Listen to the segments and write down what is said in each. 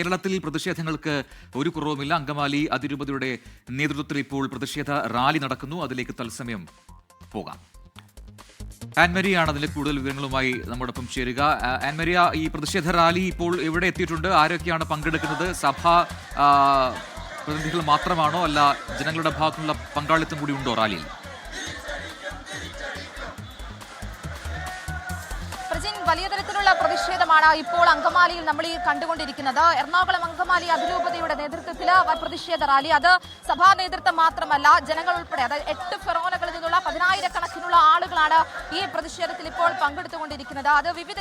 കേരളത്തിൽ പ്രതിഷേധങ്ങൾക്ക് ഒരു കുറവുമില്ല. അങ്കമാലി അതിരൂപതയുടെ നേതൃത്വത്തിൽ ഇപ്പോൾ പ്രതിഷേധ റാലി നടക്കുന്നു. അതിലേക്ക് തത്സമയം പോകാം. ആൻമരിയാണ് അതിന്റെ കൂടുതൽ വിവരങ്ങളുമായി നമ്മോടൊപ്പം ചേരുക. ആൻമരിയ, ഈ പ്രതിഷേധ റാലി ഇപ്പോൾ എവിടെ എത്തിയിട്ടുണ്ട്? ആരൊക്കെയാണ് പങ്കെടുക്കുന്നത്? സഭാ പ്രതിനിധികൾ മാത്രമാണോ, അല്ല ജനങ്ങളുടെ ഭാഗത്തുനിന്നുള്ള പങ്കാളിത്തം കൂടി ഉണ്ടോ റാലിയിൽ? വലിയ തരത്തിലുള്ള പ്രതിഷേധമാണ് ഇപ്പോൾ അങ്കമാലിയിൽ നമ്മൾ ഈ കണ്ടുകൊണ്ടിരിക്കുന്നത്. എറണാകുളം അങ്കമാലി അതിരൂപതയുടെ നേതൃത്വത്തിൽ പ്രതിഷേധ റാലി. അത് സഭാ നേതൃത്വം മാത്രമല്ല, ജനങ്ങൾ ഉൾപ്പെടെ, അതായത് 8 ഫെറോനകളിൽ നിന്നുള്ള 10,000-കണക്കിനുള്ള ആളുകളാണ് ഈ പ്രതിഷേധത്തിൽ ഇപ്പോൾ പങ്കെടുത്തുകൊണ്ടിരിക്കുന്നത്. അത് വിവിധ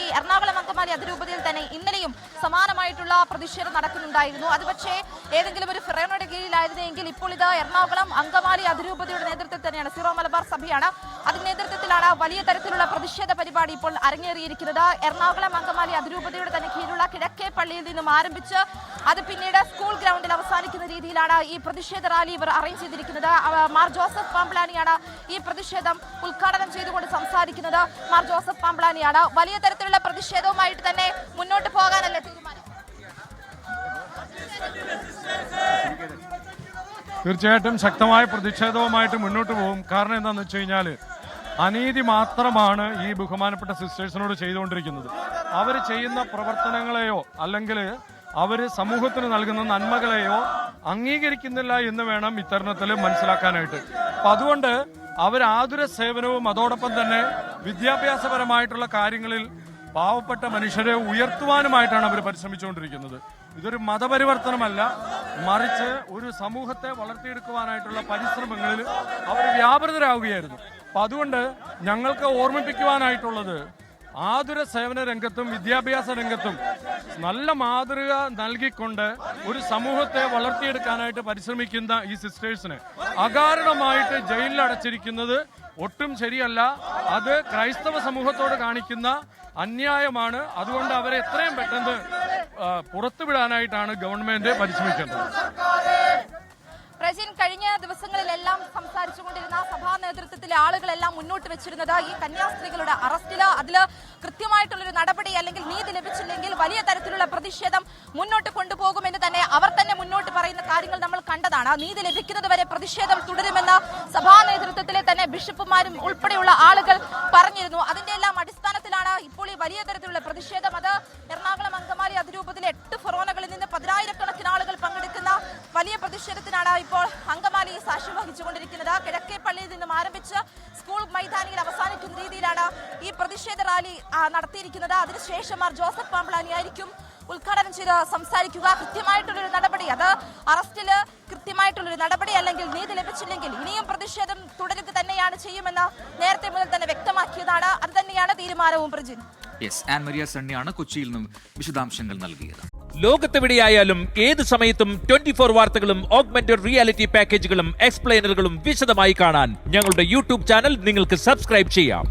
ഈ എറണാകുളം അങ്കമാലി അതിരൂപതയിൽ തന്നെ ഇന്നലെയും സമാനമായിട്ടുള്ള പ്രതിഷേധം നടക്കുന്നുണ്ടായിരുന്നു. അത് പക്ഷേ ഏതെങ്കിലും ഒരു ഫെറോനയുടെ കീഴിലായിരുന്നെങ്കിൽ ഇപ്പോൾ ഇത് എറണാകുളം അങ്കമാലി അതിരൂപതയുടെ നേതൃത്വത്തിൽ തന്നെയാണ്, സീറോ മലബാർ സഭയാണ് അതിന്റെ നേതൃത്വത്തിലാണ് വലിയ തരത്തിലുള്ള പ്രതിഷേധ പരിപാടി ഇപ്പോൾ അരങ്ങേറിയിരിക്കുന്നത്. എറണാകുളം അങ്കമാലി അതിരൂപതയുടെ തന്നെ കീഴിലുള്ള കിഴക്കേ പള്ളിയിൽ നിന്നും ആരംഭിച്ച് അത് പിന്നീട് സ്കൂൾ ഗ്രൗണ്ടിൽ അവസാനിക്കുന്ന രീതിയിലാണ് ഈ പ്രതിഷേധ റാലി ഇവർ അറേഞ്ച് ചെയ്തിരിക്കുന്നത്. മാർ ജോസഫ് പാംപ്ലാനിയാണ് ഈ പ്രതിഷേധം ഉദ്ഘാടനം ചെയ്തുകൊണ്ട് സംസാരിക്കുന്നത്. മാർ ജോസഫ് പാംപ്ലാനിയാണ്. വലിയ തരത്തിലുള്ള പ്രതിഷേധവുമായിട്ട് തന്നെ മുന്നോട്ട് പോകാനല്ലേ തീരുമാനം? തീർച്ചയായിട്ടും ശക്തമായ പ്രതിഷേധവുമായിട്ട് മുന്നോട്ട് പോകും. കാരണം എന്താണെന്ന് വെച്ച് കഴിഞ്ഞാൽ അനീതി മാത്രമാണ് ഈ ബഹുമാനപ്പെട്ട സിസ്റ്റേഴ്സിനോട് ചെയ്തുകൊണ്ടിരിക്കുന്നത്. അവർ ചെയ്യുന്ന പ്രവർത്തനങ്ങളെയോ അല്ലെങ്കിൽ അവർ സമൂഹത്തിന് നൽകുന്ന നന്മകളെയോ അംഗീകരിക്കുന്നില്ല എന്ന് വേണം ഇത്തരണത്തിൽ മനസ്സിലാക്കാനായിട്ട്. അപ്പം അതുകൊണ്ട് അവർ ആതുര സേവനവും അതോടൊപ്പം തന്നെ വിദ്യാഭ്യാസപരമായിട്ടുള്ള കാര്യങ്ങളിൽ പാവപ്പെട്ട മനുഷ്യരെ ഉയർത്തുവാനുമായിട്ടാണ് അവർ പരിശ്രമിച്ചുകൊണ്ടിരിക്കുന്നത്. ഇതൊരു മതപരിവർത്തനമല്ല, മറിച്ച് ഒരു സമൂഹത്തെ വളർത്തിയെടുക്കുവാനായിട്ടുള്ള പരിശ്രമങ്ങളിൽ അവർ വ്യാപൃതരാകുകയായിരുന്നു. അപ്പം അതുകൊണ്ട് ഞങ്ങൾക്ക് ഓർമ്മിപ്പിക്കുവാനായിട്ടുള്ളത്, ആതുര സേവന രംഗത്തും വിദ്യാഭ്യാസ രംഗത്തും നല്ല മാതൃക നൽകിക്കൊണ്ട് ഒരു സമൂഹത്തെ വളർത്തിയെടുക്കാനായിട്ട് പരിശ്രമിക്കുന്ന ഈ സിസ്റ്റേഴ്സിനെ അകാരണമായിട്ട് ജയിലിൽ അടച്ചിരിക്കുന്നത് ഒട്ടും ശരിയല്ല. അത് ക്രൈസ്തവ സമൂഹത്തോട് കാണിക്കുന്ന അന്യായമാണ്. അതുകൊണ്ട് അവരെ എത്രയും പെട്ടെന്ന് പുറത്തുവിടാനായിട്ടാണ് ഗവൺമെന്റ് പരിശ്രമിക്കേണ്ടത്. പ്രജിൻ, കഴിഞ്ഞ ദിവസങ്ങളിലെല്ലാം സംസാരിച്ചുകൊണ്ടിരുന്ന സഭാ നേതൃത്വത്തിലെ ആളുകളെല്ലാം മുന്നോട്ട് വെച്ചിരുന്നത് ഈ കന്യാസ്ത്രീകളുടെ അറസ്റ്റില് അതിൽ കൃത്യമായിട്ടുള്ളൊരു നടപടി അല്ലെങ്കിൽ നീതി ലഭിച്ചില്ലെങ്കിൽ വലിയ തരത്തിലുള്ള പ്രതിഷേധം മുന്നോട്ട് കൊണ്ടുപോകുമെന്ന് തന്നെ അവർ തന്നെ മുന്നോട്ട് പറയുന്ന കാര്യങ്ങൾ നമ്മൾ കണ്ടതാണ്. നീതി ലഭിക്കുന്നത് വരെ പ്രതിഷേധം തുടരുമെന്ന് സഭാ നേതൃത്വത്തിലെ തന്നെ ബിഷപ്പുമാരും ഉൾപ്പെടെയുള്ള ആളുകൾ പറഞ്ഞിരുന്നു. അതിന്റെ എല്ലാം അടിസ്ഥാനത്തിലാണ് ഇപ്പോൾ ഈ വലിയ തരത്തിലുള്ള പ്രതിഷേധം. അത് എറണാകുളം അങ്കമാലി അതിരൂപതയിലെ 8 ഫെറോനകളിൽ നിന്ന് 10,000-കണക്കിന് ആളുകൾ പങ്കെടുക്കുന്ന വലിയ പ്രതിഷേധത്തിനാണ് ഇപ്പോൾ അങ്കമാലി സാക്ഷ്യം വഹിച്ചുകൊണ്ടിരിക്കുന്നത്. കിഴക്കേ പള്ളിയിൽ നിന്നും ആരംഭിച്ച് സ്കൂൾ മൈതാനിയിൽ അവസാനിക്കുന്ന രീതിയിലാണ് ഈ പ്രതിഷേധ റാലി നടത്തിയിരിക്കുന്നത്. അതിനുശേഷം മാർ ജോസഫ് പാംപ്ലാനി ആയിരിക്കും ഉദ്ഘാടനം ചെയ്ത് സംസാരിക്കുക. കൃത്യമായിട്ടുള്ളൊരു നടപടി, അത് അറസ്റ്റില് കൃത്യമായിട്ടുള്ളൊരു നടപടി അല്ലെങ്കിൽ നീതി ലഭിച്ചില്ലെങ്കിൽ ഇനിയും പ്രതിഷേധം തുടരുക തന്നെയാണ് ചെയ്യുമെന്ന് നേരത്തെ മുതൽ തന്നെ വ്യക്തമാക്കിയതാണ്. അത് തന്നെയാണ് തീരുമാനവും. പ്രജിൻ, ആൻമരിയ സണ്ണിയാണ് കൊച്ചിയിൽ നിന്നും വിശദാംശങ്ങൾ നൽകിയത്. ലോകത്തെവിടെയായാലും ഏത് സമയത്തും 24 വാർത്തകളും ഓഗ്മെന്റഡ് റിയാലിറ്റി പാക്കേജുകളും എക്സ്പ്ലെയിനറുകളും വിശദമായി കാണാൻ ഞങ്ങളുടെ യൂട്യൂബ് ചാനൽ നിങ്ങൾക്ക് സബ്സ്ക്രൈബ് ചെയ്യാം.